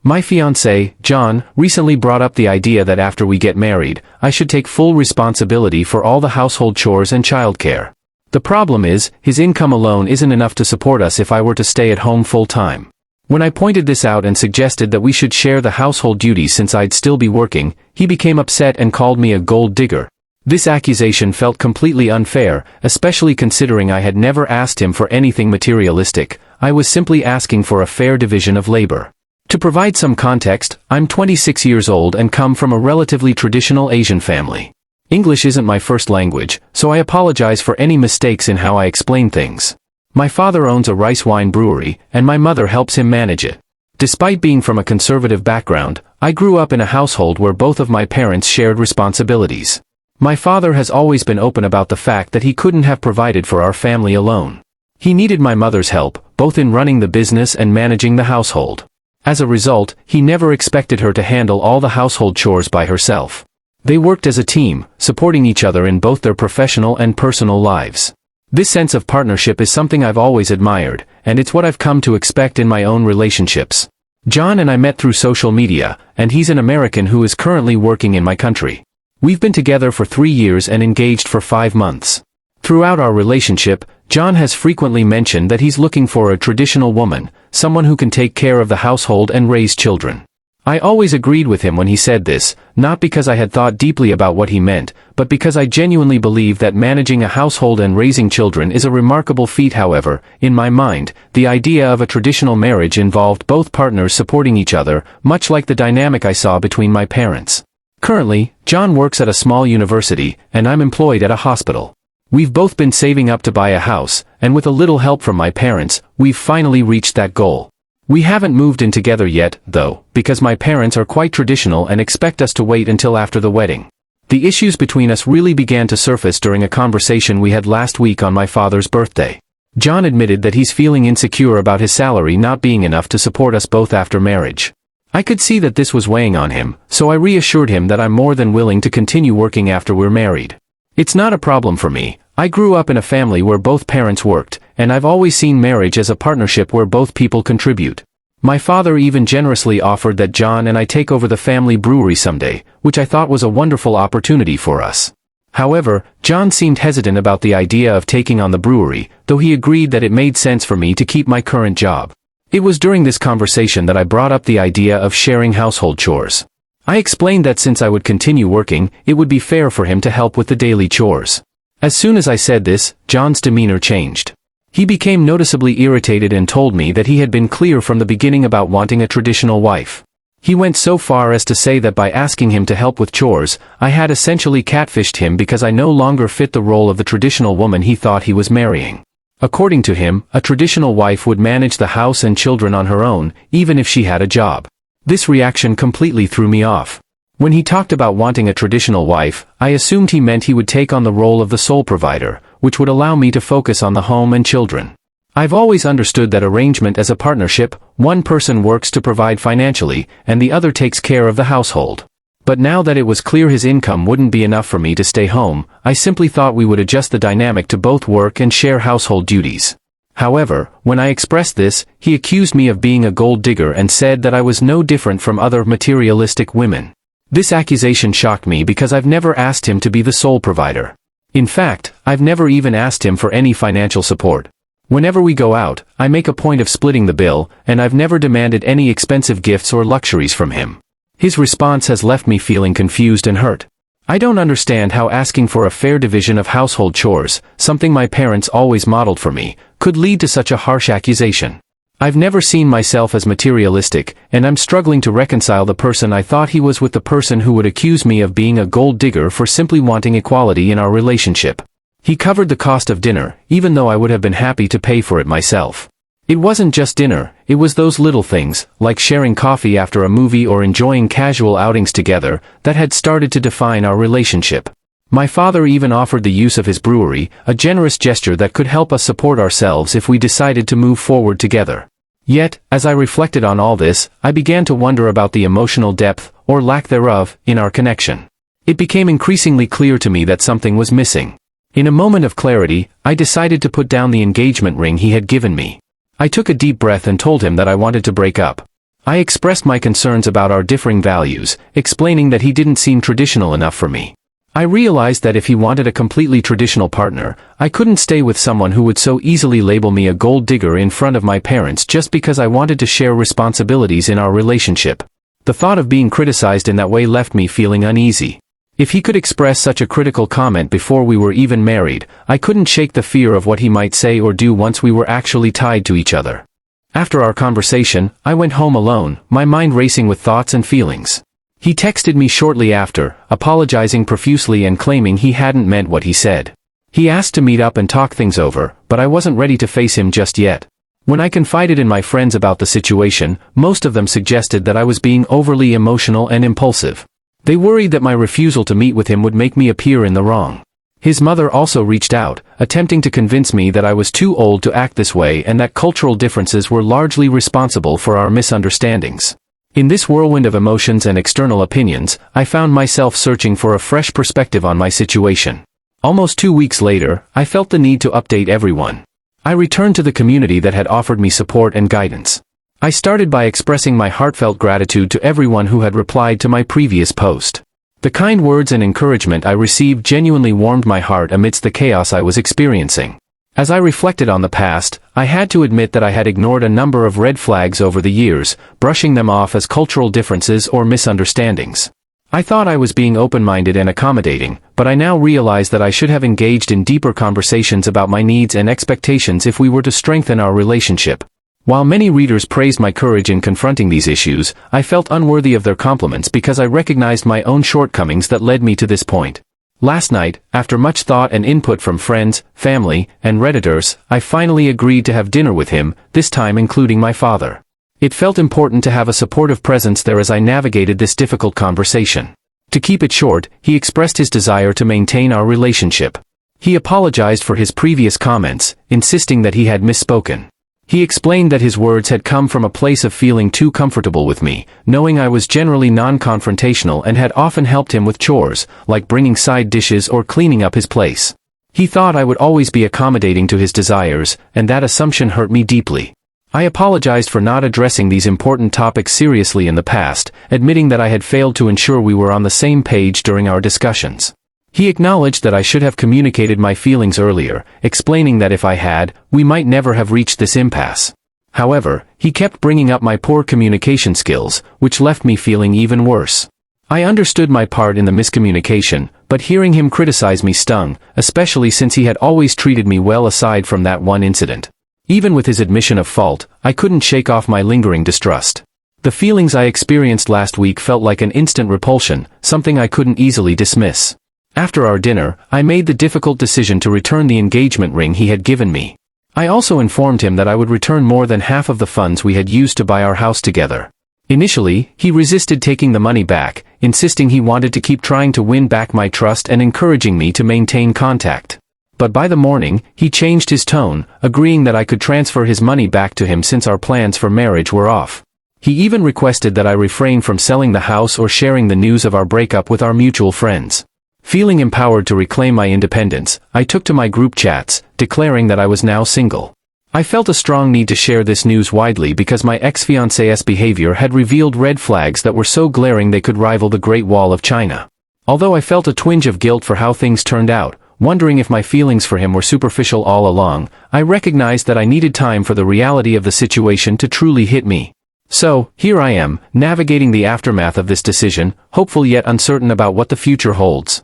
My fiancé, John, recently brought up the idea that after we get married, I should take full responsibility for all the household chores and childcare. The problem is, his income alone isn't enough to support us if I were to stay at home full-time. When I pointed this out and suggested that we should share the household duties since I'd still be working, he became upset and called me a gold digger. This accusation felt completely unfair, especially considering I had never asked him for anything materialistic. I was simply asking for a fair division of labor. To provide some context, I'm 26 years old and come from a relatively traditional Asian family. English isn't my first language, so I apologize for any mistakes in how I explain things. My father owns a rice wine brewery, and my mother helps him manage it. Despite being from a conservative background, I grew up in a household where both of my parents shared responsibilities. My father has always been open about the fact that he couldn't have provided for our family alone. He needed my mother's help, both in running the business and managing the household. As a result, he never expected her to handle all the household chores by herself. They worked as a team, supporting each other in both their professional and personal lives. This sense of partnership is something I've always admired, and it's what I've come to expect in my own relationships. John and I met through social media, and he's an American who is currently working in my country. We've been together for 3 years and engaged for 5 months. Throughout our relationship, John has frequently mentioned that he's looking for a traditional woman, someone who can take care of the household and raise children. I always agreed with him when he said this, not because I had thought deeply about what he meant, but because I genuinely believe that managing a household and raising children is a remarkable feat. However, in my mind, the idea of a traditional marriage involved both partners supporting each other, much like the dynamic I saw between my parents. Currently, John works at a small university, and I'm employed at a hospital. We've both been saving up to buy a house, and with a little help from my parents, we've finally reached that goal. We haven't moved in together yet, though, because my parents are quite traditional and expect us to wait until after the wedding. The issues between us really began to surface during a conversation we had last week on my father's birthday. John admitted that he's feeling insecure about his salary not being enough to support us both after marriage. I could see that this was weighing on him, so I reassured him that I'm more than willing to continue working after we're married. It's not a problem for me. I grew up in a family where both parents worked, and I've always seen marriage as a partnership where both people contribute. My father even generously offered that John and I take over the family brewery someday, which I thought was a wonderful opportunity for us. However, John seemed hesitant about the idea of taking on the brewery, though he agreed that it made sense for me to keep my current job. It was during this conversation that I brought up the idea of sharing household chores. I explained that since I would continue working, it would be fair for him to help with the daily chores. As soon as I said this, John's demeanor changed. He became noticeably irritated and told me that he had been clear from the beginning about wanting a traditional wife. He went so far as to say that by asking him to help with chores, I had essentially catfished him because I no longer fit the role of the traditional woman he thought he was marrying. According to him, a traditional wife would manage the house and children on her own, even if she had a job. This reaction completely threw me off. When he talked about wanting a traditional wife, I assumed he meant he would take on the role of the sole provider, which would allow me to focus on the home and children. I've always understood that arrangement as a partnership, one person works to provide financially, and the other takes care of the household. But now that it was clear his income wouldn't be enough for me to stay home, I simply thought we would adjust the dynamic to both work and share household duties. However, when I expressed this, he accused me of being a gold digger and said that I was no different from other materialistic women. This accusation shocked me because I've never asked him to be the sole provider. In fact, I've never even asked him for any financial support. Whenever we go out, I make a point of splitting the bill, and I've never demanded any expensive gifts or luxuries from him. His response has left me feeling confused and hurt. I don't understand how asking for a fair division of household chores, something my parents always modeled for me, could lead to such a harsh accusation. I've never seen myself as materialistic, and I'm struggling to reconcile the person I thought he was with the person who would accuse me of being a gold digger for simply wanting equality in our relationship. He covered the cost of dinner, even though I would have been happy to pay for it myself. It wasn't just dinner, it was those little things, like sharing coffee after a movie or enjoying casual outings together, that had started to define our relationship. My father even offered the use of his brewery, a generous gesture that could help us support ourselves if we decided to move forward together. Yet, as I reflected on all this, I began to wonder about the emotional depth, or lack thereof, in our connection. It became increasingly clear to me that something was missing. In a moment of clarity, I decided to put down the engagement ring he had given me. I took a deep breath and told him that I wanted to break up. I expressed my concerns about our differing values, explaining that he didn't seem traditional enough for me. I realized that if he wanted a completely traditional partner, I couldn't stay with someone who would so easily label me a gold digger in front of my parents just because I wanted to share responsibilities in our relationship. The thought of being criticized in that way left me feeling uneasy. If he could express such a critical comment before we were even married, I couldn't shake the fear of what he might say or do once we were actually tied to each other. After our conversation, I went home alone, my mind racing with thoughts and feelings. He texted me shortly after, apologizing profusely and claiming he hadn't meant what he said. He asked to meet up and talk things over, but I wasn't ready to face him just yet. When I confided in my friends about the situation, most of them suggested that I was being overly emotional and impulsive. They worried that my refusal to meet with him would make me appear in the wrong. His mother also reached out, attempting to convince me that I was too old to act this way and that cultural differences were largely responsible for our misunderstandings. In this whirlwind of emotions and external opinions, I found myself searching for a fresh perspective on my situation. Almost 2 weeks later, I felt the need to update everyone. I returned to the community that had offered me support and guidance. I started by expressing my heartfelt gratitude to everyone who had replied to my previous post. The kind words and encouragement I received genuinely warmed my heart amidst the chaos I was experiencing. As I reflected on the past, I had to admit that I had ignored a number of red flags over the years, brushing them off as cultural differences or misunderstandings. I thought I was being open-minded and accommodating, but I now realize that I should have engaged in deeper conversations about my needs and expectations if we were to strengthen our relationship. While many readers praised my courage in confronting these issues, I felt unworthy of their compliments because I recognized my own shortcomings that led me to this point. Last night, after much thought and input from friends, family, and Redditors, I finally agreed to have dinner with him, this time including my father. It felt important to have a supportive presence there as I navigated this difficult conversation. To keep it short, he expressed his desire to maintain our relationship. He apologized for his previous comments, insisting that he had misspoken. He explained that his words had come from a place of feeling too comfortable with me, knowing I was generally non-confrontational and had often helped him with chores, like bringing side dishes or cleaning up his place. He thought I would always be accommodating to his desires, and that assumption hurt me deeply. I apologized for not addressing these important topics seriously in the past, admitting that I had failed to ensure we were on the same page during our discussions. He acknowledged that I should have communicated my feelings earlier, explaining that if I had, we might never have reached this impasse. However, he kept bringing up my poor communication skills, which left me feeling even worse. I understood my part in the miscommunication, but hearing him criticize me stung, especially since he had always treated me well aside from that one incident. Even with his admission of fault, I couldn't shake off my lingering distrust. The feelings I experienced last week felt like an instant repulsion, something I couldn't easily dismiss. After our dinner, I made the difficult decision to return the engagement ring he had given me. I also informed him that I would return more than half of the funds we had used to buy our house together. Initially, he resisted taking the money back, insisting he wanted to keep trying to win back my trust and encouraging me to maintain contact. But by the morning, he changed his tone, agreeing that I could transfer his money back to him since our plans for marriage were off. He even requested that I refrain from selling the house or sharing the news of our breakup with our mutual friends. Feeling empowered to reclaim my independence, I took to my group chats, declaring that I was now single. I felt a strong need to share this news widely because my ex-fiancé's behavior had revealed red flags that were so glaring they could rival the Great Wall of China. Although I felt a twinge of guilt for how things turned out, wondering if my feelings for him were superficial all along, I recognized that I needed time for the reality of the situation to truly hit me. So, here I am, navigating the aftermath of this decision, hopeful yet uncertain about what the future holds.